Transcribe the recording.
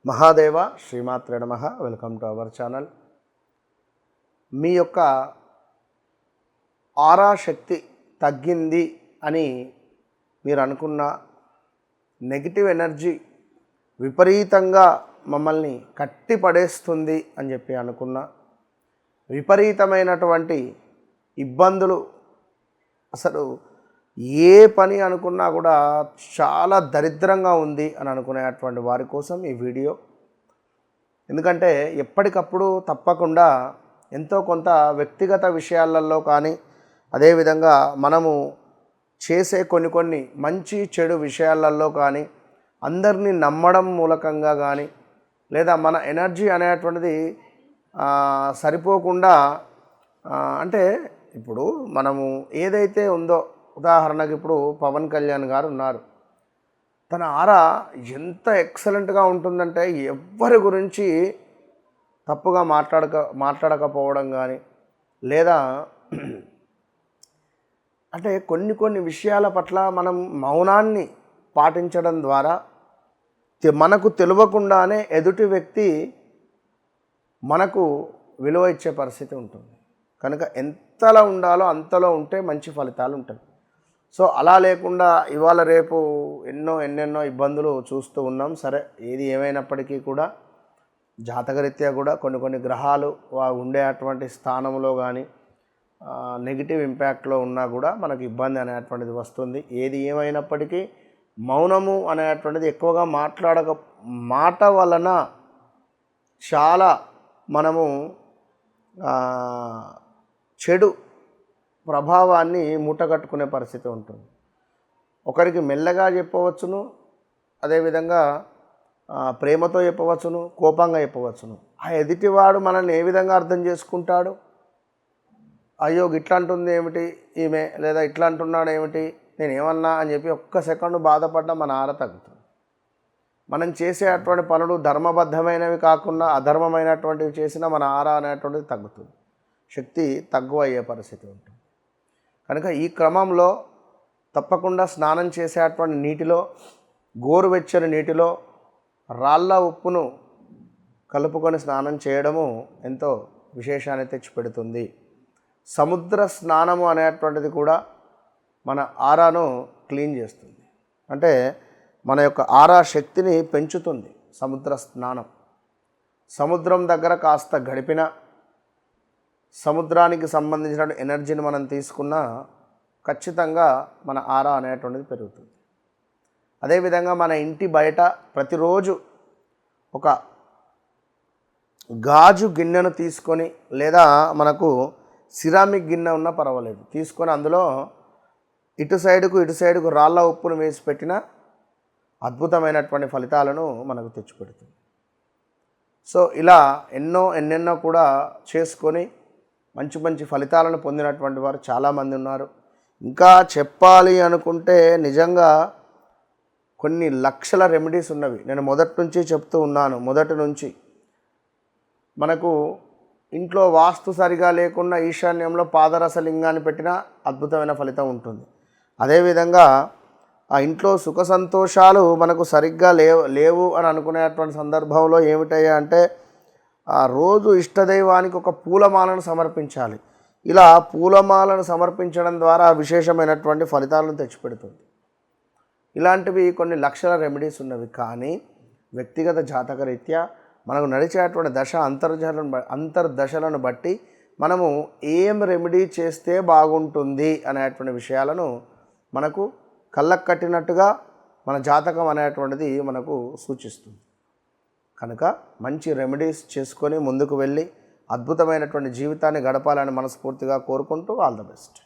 మహాదేవ శ్రీమాత్రే నమః. Welcome to our channel. మీ యొక్క ఆరా శక్తి తగ్గింది అని మీరు అనుకున్న నెగిటివ్ ఎనర్జీ విపరీతంగా మమ్మల్ని కట్టిపడేస్తుంది అని చెప్పి అనుకున్న విపరీతమైనటువంటి ఇబ్బందులు, అసలు ఏ పని అనుకున్నా కూడా చాలా దరిద్రంగా ఉంది అని అనుకునేటువంటి వారి కోసం ఈ వీడియో. ఎందుకంటే ఎప్పటికప్పుడు తప్పకుండా ఎంతో కొంత వ్యక్తిగత విషయాలలో కానీ, అదేవిధంగా మనము చేసే కొన్ని మంచి చెడు విషయాలలో కానీ, అందరినీ నమ్మడం మూలకంగా కానీ, లేదా మన ఎనర్జీ అనేటువంటిది సరిపోకుండా, అంటే ఇప్పుడు మనము ఏదైతే ఉందో, ఉదాహరణకు ఇప్పుడు పవన్ కళ్యాణ్ గారు ఉన్నారు. తన ఆరా ఎంత ఎక్సలెంట్గా ఉంటుందంటే ఎవ్వరి గురించి తప్పుగా మాట్లాడకపోవడం కానీ, లేదా అంటే కొన్ని విషయాల పట్ల మనం మౌనాన్ని పాటించడం ద్వారా మనకు తెలియకుండానే ఎదుటి వ్యక్తి మనకు విలువ ఇచ్చే పరిస్థితి ఉంటుంది. కనుక ఎంతలా ఉండాలో అంతలో ఉంటే మంచి ఫలితాలు ఉంటాయి. సో అలా లేకుండా ఇవాళ రేపు ఎన్నెన్నో ఇబ్బందులు చూస్తూ ఉన్నాం. సరే, ఏది ఏమైనప్పటికీ కూడా జాతకరీత్యా కూడా కొన్ని గ్రహాలు ఉండేటువంటి స్థానంలో కానీ నెగిటివ్ ఇంపాక్ట్లో ఉన్నా కూడా మనకు ఇబ్బంది అనేటువంటిది వస్తుంది. ఏది ఏమైనప్పటికీ మౌనము అనేటువంటిది ఎక్కువగా మాట వలన చాలా మనము చెడు ప్రభావాన్ని మూటగట్టుకునే పరిస్థితి ఉంటుంది. ఒకరికి మెల్లగా చెప్పవచ్చును, అదేవిధంగా ప్రేమతో చెప్పవచ్చును, కోపంగా చెప్పవచ్చును. ఆ ఎదుటివాడు మనల్ని ఏ విధంగా అర్థం చేసుకుంటాడు? అయ్యో ఇట్లా అంటుంది ఏమిటి ఈమె, లేదా ఇట్లా అంటున్నాడు ఏమిటి, నేను ఏమన్నా అని చెప్పి ఒక్క సెకండ్ బాధపడ్డా మన ఆర తగ్గుతుంది. మనం చేసేటువంటి పనులు ధర్మబద్ధమైనవి కాకుండా అధర్మమైనటువంటివి చేసినా మన ఆర అనేటువంటిది తగ్గుతుంది, శక్తి తక్కువ అయ్యే పరిస్థితి ఉంటుంది. కనుక ఈ క్రమంలో తప్పకుండా స్నానం చేసేటువంటి నీటిలో, గోరువెచ్చని నీటిలో రాళ్ళ ఉప్పును కలుపుకొని స్నానం చేయడము ఎంతో విశేషాన్ని తెచ్చిపెడుతుంది. సముద్ర స్నానము అనేటువంటిది కూడా మన ఆరాను క్లీన్ చేస్తుంది, అంటే మన యొక్క ఆరా శక్తిని పెంచుతుంది. సముద్ర స్నానం, సముద్రం దగ్గర కాస్త గడిపిన, సముద్రానికి సంబంధించిన ఎనర్జీని మనం తీసుకున్నా ఖచ్చితంగా మన ఆరా అనేటువంటిది పెరుగుతుంది. అదేవిధంగా మన ఇంటి బయట ప్రతిరోజు ఒక గాజు గిన్నెను తీసుకొని, లేదా మనకు సిరామిక్ గిన్నె ఉన్నా పర్వాలేదు, తీసుకొని అందులో ఇటు సైడుకు రాళ్ళ ఉప్పును వేసి పెట్టిన అద్భుతమైనటువంటి ఫలితాలను మనకు తెచ్చిపెడుతుంది. సో ఇలా ఎన్నెన్నో కూడా చేసుకొని మంచి ఫలితాలను పొందినటువంటి వారు చాలామంది ఉన్నారు. ఇంకా చెప్పాలి అనుకుంటే నిజంగా కొన్ని లక్షల రెమెడీస్ ఉన్నవి. నేను మొదటి నుంచి చెప్తూ ఉన్నాను. మొదటి నుంచి మనకు ఇంట్లో వాస్తు సరిగా లేకుండా ఈశాన్యంలో పాదరసలింగాన్ని పెట్టినా అద్భుతమైన ఫలితం ఉంటుంది. అదేవిధంగా ఆ ఇంట్లో సుఖ సంతోషాలు మనకు సరిగ్గా లేవు అని అనుకునేటువంటి సందర్భంలో ఏమిటయ్యా అంటే, ఆ రోజు ఇష్టదైవానికి ఒక పూలమాలను సమర్పించాలి. ఇలా పూలమాలను సమర్పించడం ద్వారా విశేషమైనటువంటి ఫలితాలను తెచ్చిపెడుతుంది. ఇలాంటివి కొన్ని లక్షల రెమెడీస్ ఉన్నవి. కానీ వ్యక్తిగత జాతకరీత్యా మనకు నడిచేటువంటి అంతర్దశలను బట్టి మనము ఏం రెమెడీ చేస్తే బాగుంటుంది అనేటువంటి విషయాలను మనకు కళ్ళకు కట్టినట్టుగా మన జాతకం అనేటువంటిది మనకు సూచిస్తుంది. కనుక మంచి రెమెడీస్ చేసుకొని ముందుకు వెళ్ళి అద్భుతమైనటువంటి జీవితాన్ని గడపాలని మనస్ఫూర్తిగా కోరుకుంటూ ఆల్ ద బెస్ట్.